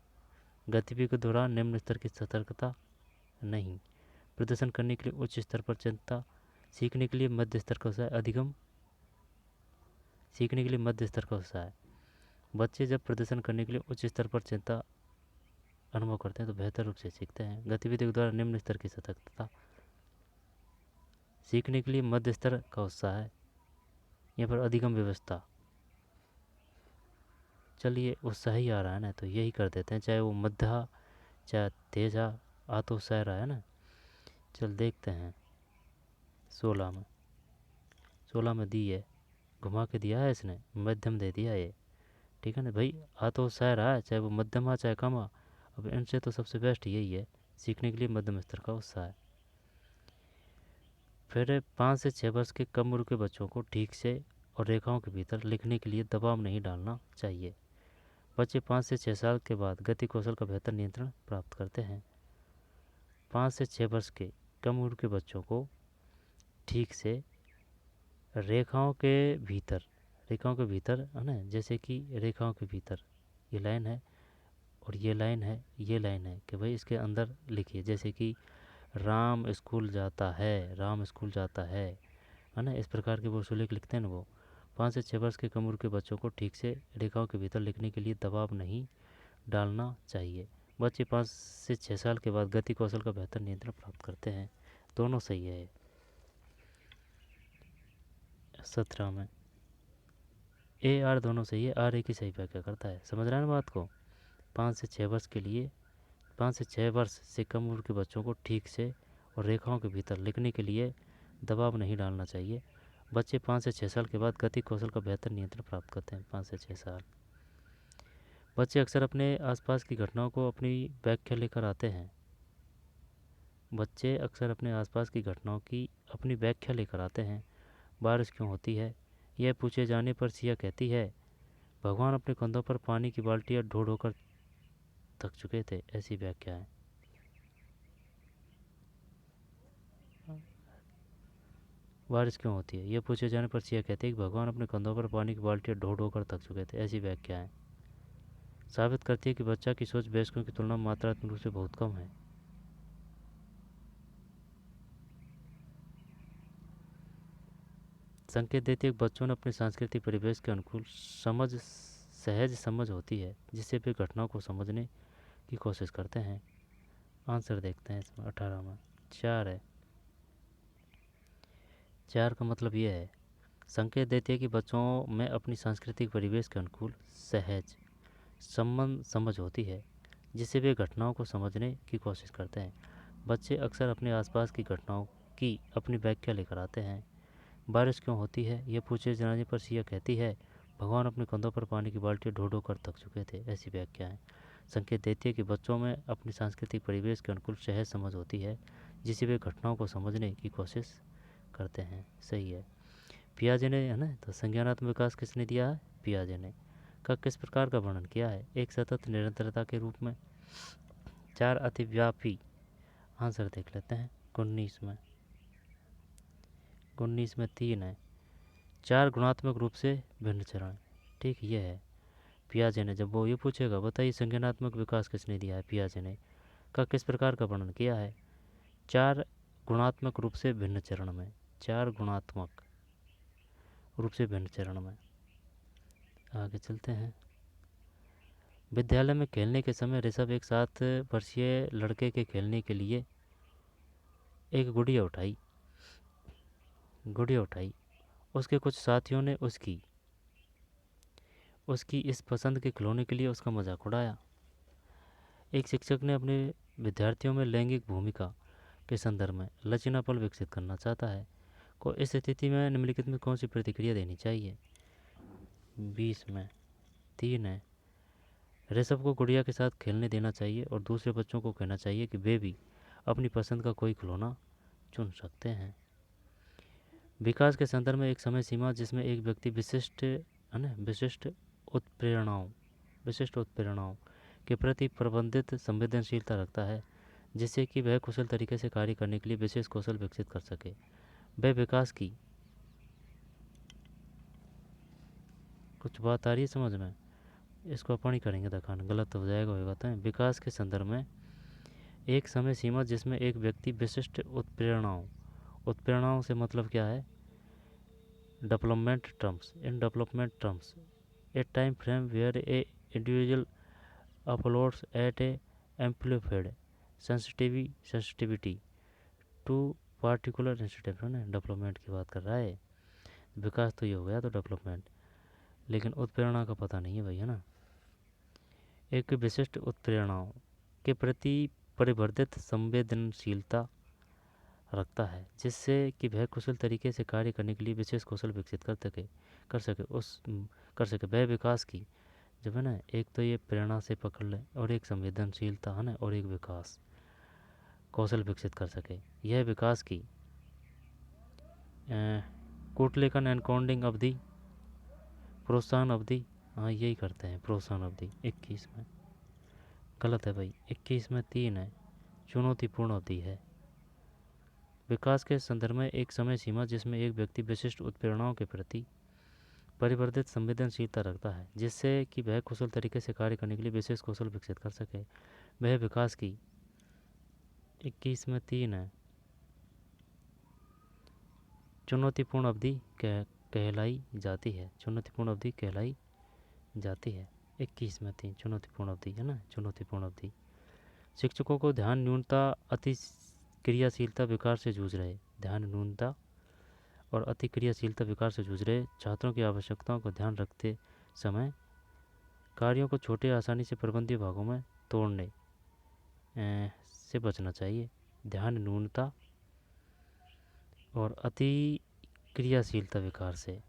Speaker 1: गतिविधि के दौरान निम्न स्तर की सतर्कता नहीं। प्रदर्शन करने के लिए उच्च स्तर पर चिंता, सीखने के लिए मध्य स्तर का उत्साह, अधिगम सीखने के लिए मध्य स्तर का उत्साह है। बच्चे जब प्रदर्शन करने के लिए उच्च स्तर पर चिंता अनुभव करते हैं तो बेहतर रूप से सीखते हैं। गतिविधि के द्वारा निम्न स्तर की सतर्कता, सीखने के लिए मध्य स्तर का उत्साह है। यहाँ पर अधिगम व्यवस्था, चलिए उत्साह ही आ रहा है ना, तो यही कर देते हैं, चाहे वो मध्या चाहे तेजा, आ तो उत्साह रहा है ना। चल देखते हैं 16 में, 16 में दी है, घुमा के दिया है इसने, मध्यम दे दिया ये। ठीक है ना भाई, आ तो उत्साह रहा है, चाहे वो मध्यम आ चाहे कम आ। अब इनसे तो सबसे बेस्ट यही है, सीखने के लिए मध्यम स्तर का उत्साह है। फिर 5 से 6 वर्ष के कम उम्र के बच्चों को ठीक से और रेखाओं के भीतर लिखने के लिए दबाव नहीं डालना चाहिए। बच्चे 5 से 6 साल के बाद गति कौशल का बेहतर नियंत्रण प्राप्त करते हैं। 5 से 6 वर्ष के कम उम्र के बच्चों को ठीक से रेखाओं के भीतर, रेखाओं के भीतर है ना, जैसे कि रेखाओं के भीतर ये लाइन है और ये लाइन है, ये लाइन है कि भाई इसके अंदर लिखिए, जैसे कि राम स्कूल जाता है, राम स्कूल जाता है ना, इस प्रकार के वो सुलेख लिखते हैं ना वो। 5 से 6 वर्ष के कम उम्र के बच्चों को ठीक से रेखाओं के भीतर लिखने के लिए दबाव नहीं डालना चाहिए। बच्चे 5 से 6 साल के बाद गति कौशल का बेहतर नियंत्रण प्राप्त करते हैं। दोनों सही है। 17 में ए आर दोनों सही है, आर ए की सही व्याख्या करता है। समझ रहे हैं ना बात को। 5 से 6 वर्ष के लिए, 5 से 6 वर्ष से कम उम्र के बच्चों को ठीक से और रेखाओं के भीतर लिखने के लिए दबाव नहीं डालना चाहिए। बच्चे 5 से 6 साल के बाद गति कौशल का बेहतर नियंत्रण प्राप्त करते हैं। 5 से 6 साल। बच्चे अक्सर अपने आसपास की घटनाओं को अपनी व्याख्या लेकर आते हैं। बच्चे अक्सर अपने आसपास की घटनाओं की अपनी व्याख्या लेकर आते हैं। बारिश क्यों होती है, यह पूछे जाने पर सिया कहती है, भगवान अपने कंधों पर पानी की बाल्टियाँ ढो ढो कर थक चुके थे। ऐसी व्याख्या है। बारिश क्यों होती है, यह पूछे जाने पर सिया कहते हैं कि भगवान अपने कंधों पर पानी की बाल्टियाँ ढो ढो कर थक चुके थे। ऐसी व्याख्या है। साबित करती है कि बच्चा की सोच वयस्कों की तुलना में मात्रात्मक रूप से बहुत कम है। संकेत देती है कि बच्चों ने अपने सांस्कृतिक परिवेश के अनुकूल सहज समझ होती है, जिससे वे घटनाओं को समझने की कोशिश करते हैं। आंसर देखते हैं इसमें 18 में 4 है। 4 का मतलब ये है, संकेत देती है कि बच्चों में अपनी सांस्कृतिक परिवेश के अनुकूल सहज संबंध समझ होती है, जिससे वे घटनाओं को समझने की कोशिश करते हैं। बच्चे अक्सर अपने आसपास की घटनाओं की अपनी व्याख्या लेकर आते हैं। बारिश क्यों होती है, यह पूछे जाने पर सिया कहती है, भगवान अपने कंधों पर पानी की बाल्टी ढो ढो कर थक चुके थे। ऐसी व्याख्या है। संकेत देती है कि बच्चों में अपनी सांस्कृतिक परिवेश के अनुकूल सहज समझ होती है, जिससे वे घटनाओं को समझने की कोशिश करते हैं। सही है। पियाजे ने, है ना, तो संज्ञानात्मक विकास किसने दिया है, पियाजे ने, का किस प्रकार का वर्णन किया है, एक सतत निरंतरता के रूप में। 4 अतिव्यापी। आंसर देख लेते हैं 19 में, 19 में 3 है। 4 गुणात्मक रूप से भिन्न चरण। ठीक, ये है पियाजे ने। जब वो ये पूछेगा बताइए संज्ञानात्मक विकास किसने दिया है, पियाजे ने, का किस प्रकार का वर्णन किया है, 4 गुणात्मक रूप से भिन्न चरण में, 4 गुणात्मक रूप से भिन्न चरण में। आगे चलते हैं। विद्यालय में खेलने के समय ऋषभ एक 7 वर्षीय लड़के के खेलने के लिए एक गुड़िया उठाई। गुड़िया उठाई। उसके कुछ साथियों ने उसकी इस पसंद के खिलौने के लिए उसका मजाक उड़ाया। एक शिक्षक ने अपने विद्यार्थियों में लैंगिक भूमिका के संदर्भ में लचीलापन विकसित करना चाहता है। को इस स्थिति में निम्नलिखित में कौन सी प्रतिक्रिया देनी चाहिए? 20 में 3 है, ऋषभ को गुड़िया के साथ खेलने देना चाहिए और दूसरे बच्चों को कहना चाहिए कि वे भी अपनी पसंद का कोई खिलौना चुन सकते हैं। विकास के संदर्भ में एक समय सीमा जिसमें एक व्यक्ति विशिष्ट उत्प्रेरणाओं के प्रति प्रबंधित संवेदनशीलता रखता है, जिससे कि वह कुशल तरीके से कार्य करने के लिए विशेष कौशल विकसित कर सके। वह विकास की कुछ बात आ रही है समझ में? इसको अपन ही करेंगे दिखाना, गलत तो हो जाएगा होगा। तो विकास के संदर्भ में एक समय सीमा जिसमें एक व्यक्ति विशिष्ट उत्प्रेरणाओं से मतलब क्या है? Development terms a time frame where a individual uploads at a amplified sensitivity to particular institute है। डेवलपमेंट की बात कर रहा है। विकास तो ये हो गया तो डेवलपमेंट, लेकिन उत्प्रेरणा का पता नहीं है भाई, है ना। एक विशिष्ट उत्प्रेरणाओं के प्रति परिवर्धित संवेदनशीलता रखता है, जिससे कि वह कुशल तरीके से कार्य करने के लिए विशेष कौशल विकसित कर सके। वह विकास की जब है ना, एक तो ये प्रेरणा से पकड़ ले और एक संवेदनशीलता है ना, और एक विकास कौशल विकसित कर सके। यह विकास की कोटलेखन एनकोडिंग अवधि, प्रोत्साहन अवधि, हाँ यही करते हैं प्रोत्साहन अवधि। 21 में गलत है भाई, 21 में 3 है, चुनौतीपूर्ण अवधि है। विकास के संदर्भ में एक समय सीमा जिसमें एक व्यक्ति विशिष्ट उत्प्रेरणाओं के प्रति परिवर्तित संवेदनशीलता रखता है, जिससे कि वह कुशल तरीके से कार्य करने के लिए विशेष कौशल विकसित कर सके। वह विकास की 21 में 3 है, चुनौतीपूर्ण अवधि कहलाई जाती है। 21 में 3 चुनौतीपूर्ण अवधि है ना, चुनौतीपूर्ण अवधि। शिक्षकों को ध्यान न्यूनता अति क्रियाशीलता विकार से जूझ रहे छात्रों की आवश्यकताओं को ध्यान रखते समय कार्यों को छोटे आसानी से प्रबंधित भागों में तोड़ने से बचना चाहिए। ध्यान न्यूनता और अति क्रियाशीलता विकार से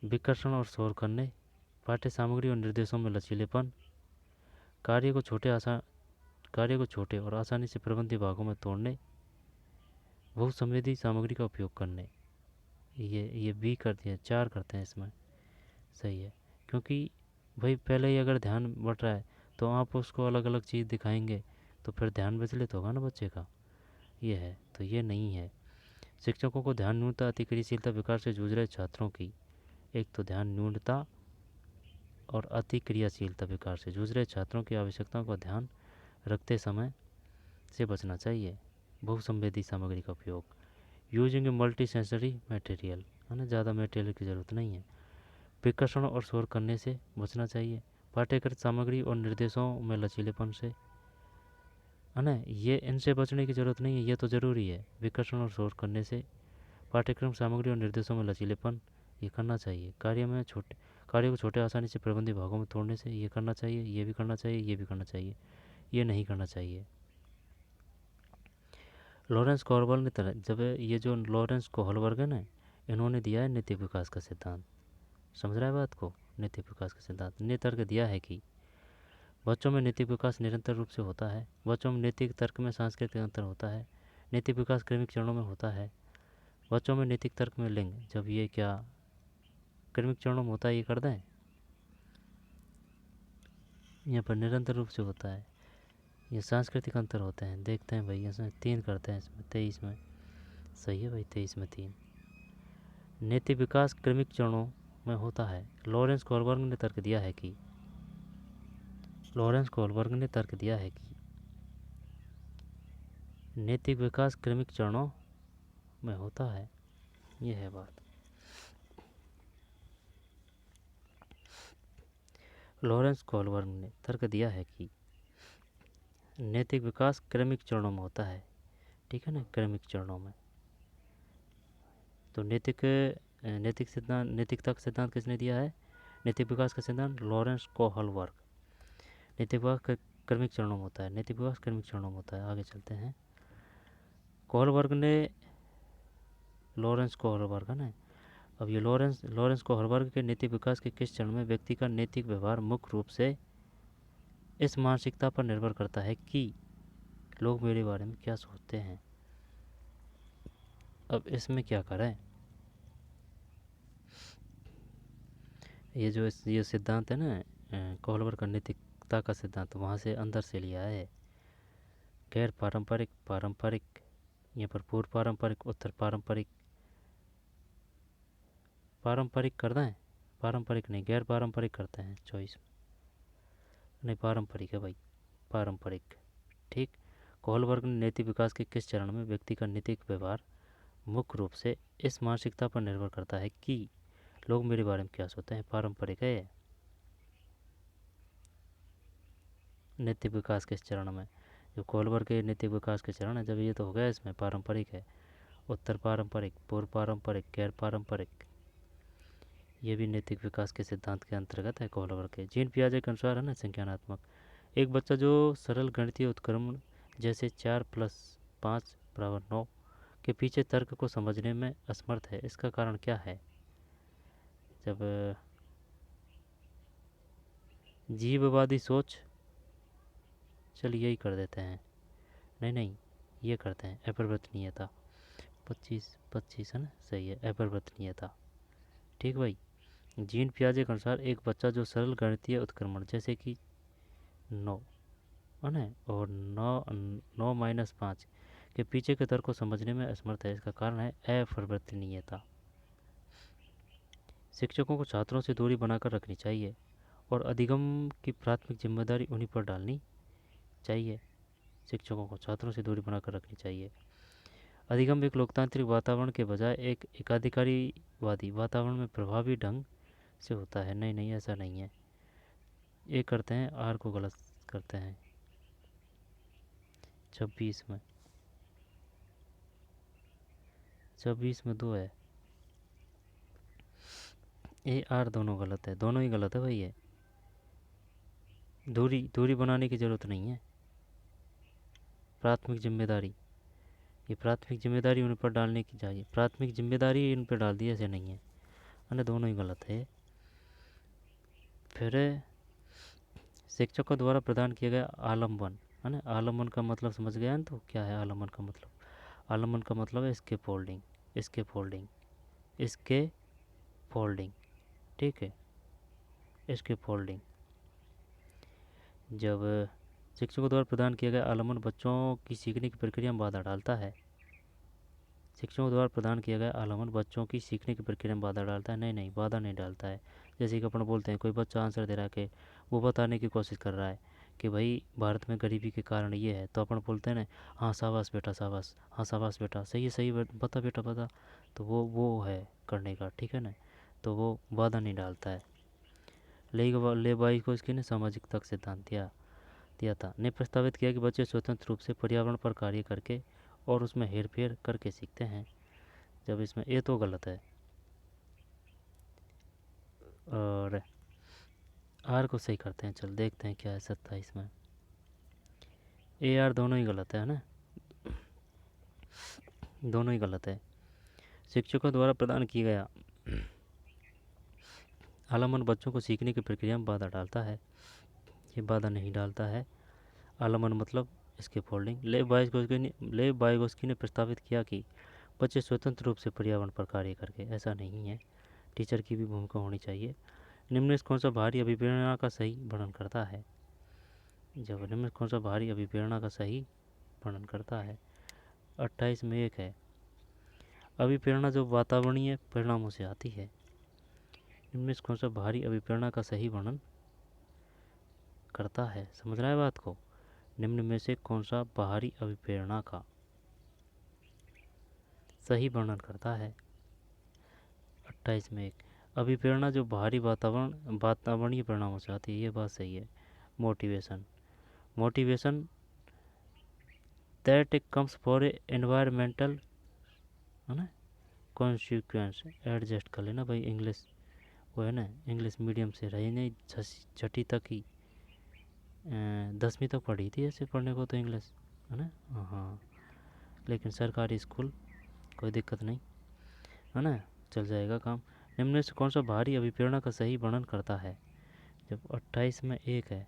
Speaker 1: विकर्षण और शोर करने, पाठ्य सामग्री और निर्देशों में लचीलेपन, कार्य को छोटे और आसानी से प्रबंधित भागों में तोड़ने, बहुसंवेदी सामग्री का उपयोग करने। ये बी कर दिया, 4 करते हैं इसमें, सही है। क्योंकि भाई पहले ही अगर ध्यान बढ़ रहा है तो आप उसको अलग अलग चीज़ दिखाएंगे तो फिर ध्यान विचलित होगा ना बच्चे का, ये है। तो ये नहीं है। शिक्षकों को ध्यान न्यूनता अति क्रियाशीलता विकार से जूझ रहे छात्रों की, एक तो ध्यान न्यूनता और अति क्रियाशीलता विकार से जूझ रहे छात्रों की आवश्यकताओं का ध्यान रखते समय से बचना चाहिए। बहुसंवेदी सामग्री का उपयोग, using a multi sensory material, है ना, ज़्यादा मटेरियल की ज़रूरत नहीं है। विकर्षण और शोर करने से बचना चाहिए। पाठ्यकृत सामग्री और निर्देशों में लचीलेपन से, है ना, ये इनसे बचने की ज़रूरत नहीं है, ये तो ज़रूरी है। विकर्षण और शोर करने से, पाठ्यक्रम सामग्री और निर्देशों में लचीलेपन, ये करना चाहिए। कार्य को छोटे आसानी से प्रबंधित भागों में तोड़ने से, ये करना चाहिए, ये भी करना चाहिए, ये भी करना चाहिए, ये नहीं करना चाहिए। लॉरेंस कोहलबर्ग ने जब ये जो लॉरेंस कोहलबर्ग है ना, इन्होंने दिया है नैतिक विकास का सिद्धांत, समझ रहा है बात को। नैतिक विकास का सिद्धांत ने तर्क दिया है कि बच्चों में नैतिक विकास निरंतर रूप से होता है। बच्चों में नैतिक तर्क में सांस्कृतिक अंतर होता है। नैतिक विकास क्रमिक चरणों में होता है। बच्चों में नैतिक तर्क में लिंग, जब ये क्या क्रमिक चरणों में होता है, ये कर दें, यहाँ पर निरंतर रूप से होता है। ये सांस्कृतिक अंतर होते हैं, देखते हैं भाई, इसमें 3 करते हैं, इसमें 23 में, सही है भाई, 23 में 3। नैतिक विकास क्रमिक चरणों में होता है। लॉरेंस कोहलबर्ग ने तर्क दिया है कि नैतिक विकास क्रमिक चरणों में होता है, ये है बात। लॉरेंस कोहलबर्ग ने तर्क दिया है कि नैतिक विकास क्रमिक चरणों में होता है, ठीक है ना, क्रमिक चरणों में। तो नैतिकता का सिद्धांत किसने दिया है? नैतिक विकास का सिद्धांत लॉरेंस कोहलबर्ग। नैतिक विकास क्रमिक चरणों में होता है, नैतिक विकास क्रमिक चरणों में होता है। आगे चलते हैं। कोहलबर्ग ने, लॉरेंस कोहलबर्ग है ना, अब ये लॉरेंस कोहलबर्ग के नैतिक विकास के किस चरण में व्यक्ति का नैतिक व्यवहार मुख्य रूप से इस मानसिकता पर निर्भर करता है कि लोग मेरे बारे में क्या सोचते हैं। अब इसमें क्या करें, ये सिद्धांत है ना, कोहलबर्ग का नैतिकता का सिद्धांत, वहाँ से अंदर से लिया है। गैर पारंपरिक, पारंपरिक, यहाँ पर पूर्व पारंपरिक, उत्तर पारंपरिक, पारंपरिक कर दें, पारंपरिक नहीं गैर पारंपरिक करते हैं चॉइस, नहीं पारंपरिक है भाई, पारंपरिक। ठीक। कोहलबर्ग ने नैतिक विकास के किस चरण में व्यक्ति का नैतिक व्यवहार मुख्य रूप से इस मानसिकता पर निर्भर करता है कि लोग मेरे बारे में क्या सोचते हैं, पारंपरिक है ये। नैतिक विकास के चरण में जो कोहलबर्ग के नैतिक विकास के चरण है, जब ये तो हो गया, इसमें पारंपरिक है, उत्तर पारंपरिक, पूर्व पारंपरिक, गैर पारंपरिक, ये भी नैतिक विकास के सिद्धांत के अंतर्गत है कोहलबर्ग के। जीन पियाजे के अनुसार है ना, संज्ञानात्मक, एक बच्चा जो सरल गणितीय उत्क्रमण जैसे 4+5=9 के पीछे तर्क को समझने में असमर्थ है, इसका कारण क्या है। जब जीववादी सोच, चलिए यही कर देते हैं, नहीं ये करते हैं, अपरिवर्तनीयता, 25 है ना, सही है, अपरिवर्तनीयता। ठीक भाई। जीन पियाजे के अनुसार एक बच्चा जो सरल गणितीय उत्क्रमण जैसे कि 9 है ना, और 9 - 5 के पीछे के तर्क को समझने में असमर्थ है, इसका कारण है अपरिवर्तनीयता। शिक्षकों को छात्रों से दूरी बनाकर रखनी चाहिए और अधिगम की प्राथमिक जिम्मेदारी उन्हीं पर डालनी चाहिए। शिक्षकों को छात्रों से दूरी बनाकर रखनी चाहिए। अधिगम एक लोकतांत्रिक वातावरण के बजाय एक एकाधिकारीवादी वातावरण में प्रभावी ढंग से होता है। नहीं ऐसा नहीं है, ये करते हैं, आर को गलत करते हैं। 26 में 2 है, ए आर दोनों गलत है, दोनों ही गलत है भाई। ये दूरी बनाने की ज़रूरत नहीं है। प्राथमिक जिम्मेदारी, ये प्राथमिक जिम्मेदारी उन पर डालने की चाहिए, प्राथमिक जिम्मेदारी इन पर डाल दी, ऐसे नहीं है, अन्य दोनों ही गलत है। फिर शिक्षकों द्वारा प्रदान किया गया आलम्बन है ना, आलम्बन का मतलब समझ गया ना, तो क्या है आलम्बन का मतलब, आलम्बन का मतलब है स्केप फोल्डिंग, ठीक है, स्केप फोल्डिंग। जब शिक्षकों द्वारा प्रदान किया गया आलम्बन बच्चों की सीखने की प्रक्रिया में बाधा डालता है, शिक्षकों द्वारा प्रदान किया गया आलम्बन बच्चों की सीखने की प्रक्रिया में बाधा डालता है, नहीं बाधा नहीं डालता है। जैसे कि अपन बोलते हैं, कोई बच्चा आंसर दे रहा है कि वो बताने की कोशिश कर रहा है कि भाई भारत में गरीबी के कारण ये है, तो अपन बोलते हैं ना, हाँ शाबाश बेटा शाबाश, हाँ शाबाश बेटा, सही बता बेटा बता, तो वो है करने का, ठीक है ना, तो वो बाधा नहीं डालता है। ले बाई को इसके ने सामाजिक तक सिद्धांत दिया था, ने प्रस्तावित किया कि बच्चे स्वतंत्र रूप से पर्यावरण पर कार्य करके और उसमें हेरफेर करके सीखते हैं। जब इसमें ए तो गलत है और आर को सही करते हैं, चल देखते हैं क्या है 27 में। ए आर दोनों ही गलत है ना, दोनों ही गलत है। शिक्षकों द्वारा प्रदान किया गया आलम्बन बच्चों को सीखने की प्रक्रिया में बाधा डालता है, ये बाधा नहीं डालता है। आलम्बन मतलब इसके फोल्डिंग। ले बाइगोस्की ने प्रस्तावित किया कि बच्चे स्वतंत्र रूप से पर्यावरण पर कार्य करके, ऐसा नहीं है, टीचर की भी भूमिका होनी चाहिए। निम्न में कौन सा बाहरी अभिप्रेरणा का सही वर्णन करता है, जब निम्न में कौन सा बाहरी अभिप्रेरणा का सही वर्णन करता है। 28 में 1 है, अभिप्रेरणा जो वातावरणीय परिणामों से आती है। इनमें से कौन सा बाहरी अभिप्रेरणा का सही वर्णन करता है, समझ रहा है बात को। निम्न में से कौन सा बाहरी अभिप्रेरणा का सही वर्णन करता है। 28 में 1, अभिप्रेरणा जो बाहरी वातावरणीय परिणामों से आती है, ये बात सही है। Motivation that comes for environmental है ना कॉन्सिक्वेंस, एडजस्ट कर लेना भाई, इंग्लिश वो है ना, इंग्लिश मीडियम से रही नहीं, 6ठी तक ही 10वीं तक पढ़ी थी ऐसे पढ़ने को तो इंग्लिश, है ना। हाँ, लेकिन सरकारी स्कूल, कोई दिक्कत नहीं, है ना, चल जाएगा काम। निम्न में से कौन सा भारी अभिप्रेरणा का सही वर्णन करता है? जब 28 में एक है,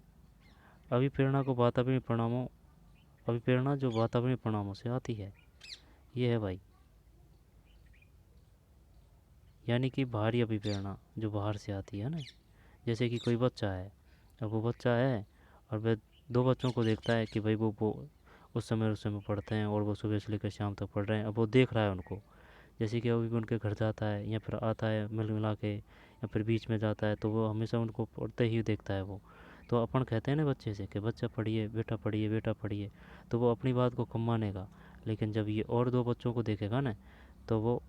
Speaker 1: अभिप्रेरणा को वातावरणीय परिणामों, अभिप्रेरणा जो वातावरणीय परिणामों से आती है, ये है भाई, यानी कि बाहरी अभिप्रेरणा जो बाहर से आती है ना। जैसे कि कोई बच्चा है, अब वो बच्चा है और वह दो बच्चों को देखता है कि भाई वो उस समय पढ़ते हैं और वो सुबह से लेकर शाम तक पढ़ रहे हैं। अब वो देख रहा है उनको, जैसे कि अभी भी उनके घर जाता है या फिर आता है मिल मिला के, या फिर बीच में जाता है, तो वो हमेशा उनको पढ़ते ही देखता है वो। तो अपन कहते हैं ना बच्चे से कि बच्चा पढ़िए बेटा, पढ़िए बेटा पढ़िए, तो वो अपनी बात को कम मानेगा। लेकिन जब ये और दो बच्चों को देखेगा ना, तो वो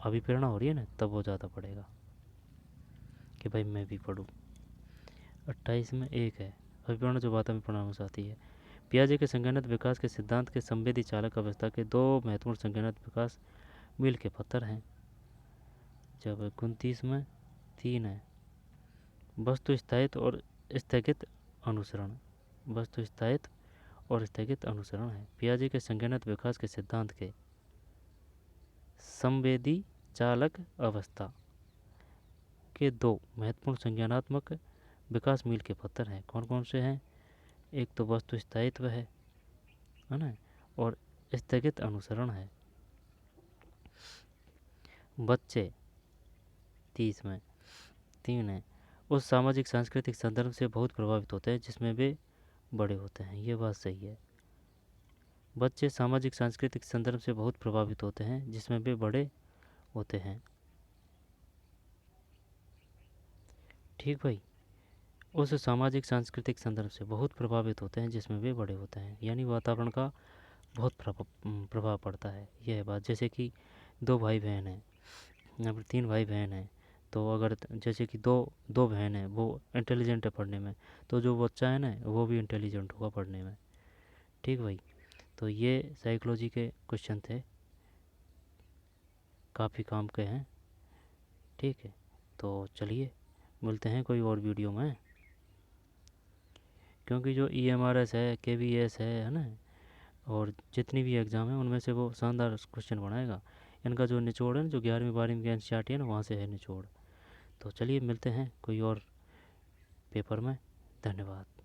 Speaker 1: अभी प्रेरणा हो रही है ना, तब वो ज़्यादा पढ़ेगा कि भाई मैं भी पढ़ूँ। 28 में एक है, अभिप्रेरणा जो बात में परिणामों से आती है। पियाजे के संज्ञानात्मक विकास के सिद्धांत के संवेदी चालक अवस्था के दो महत्वपूर्ण संज्ञानात्मक विकास मील के पत्थर हैं। जब 29 में 3 है, वस्तु स्थायित्व और स्थगित अनुसरण, वस्तु स्थायित्व और स्थगित अनुसरण है। पियाजे के संज्ञानात्मक विकास के सिद्धांत के संवेदी चालक अवस्था के दो महत्वपूर्ण संज्ञानात्मक विकास मील के पत्थर हैं। कौन कौन से हैं? एक तो वस्तु स्थायित्व है ना, और स्थगित अनुसरण है। बच्चे 30 में 3 है, उस सामाजिक सांस्कृतिक संदर्भ से बहुत प्रभावित होते हैं जिसमें वे बड़े होते हैं। ये बात सही है, बच्चे सामाजिक सांस्कृतिक संदर्भ से बहुत प्रभावित होते हैं जिसमें वे बड़े होते हैं। ठीक भाई, उस सामाजिक सांस्कृतिक संदर्भ से बहुत प्रभावित होते हैं जिसमें वे बड़े होते हैं, यानी वातावरण का बहुत प्रभाव पड़ता है। यह है बात। जैसे कि दो भाई बहन हैं या फिर 3 भाई बहन हैं, तो अगर जैसे कि दो दो बहन हैं, वो इंटेलिजेंट है पढ़ने में, तो जो बच्चा है ना वो भी इंटेलिजेंट होगा पढ़ने में। ठीक भाई, तो ये साइकोलॉजी के क्वेश्चन थे, काफ़ी काम के हैं। ठीक है, तो चलिए मिलते हैं कोई और वीडियो में, क्योंकि जो EMRS है, KVS है ना, और जितनी भी एग्ज़ाम है उनमें से वो शानदार क्वेश्चन बनाएगा। इनका जो निचोड़ है ना, जो 11वीं 12वीं की NCERT है ना, वहाँ से है निचोड़। तो चलिए मिलते हैं कोई और पेपर में। धन्यवाद।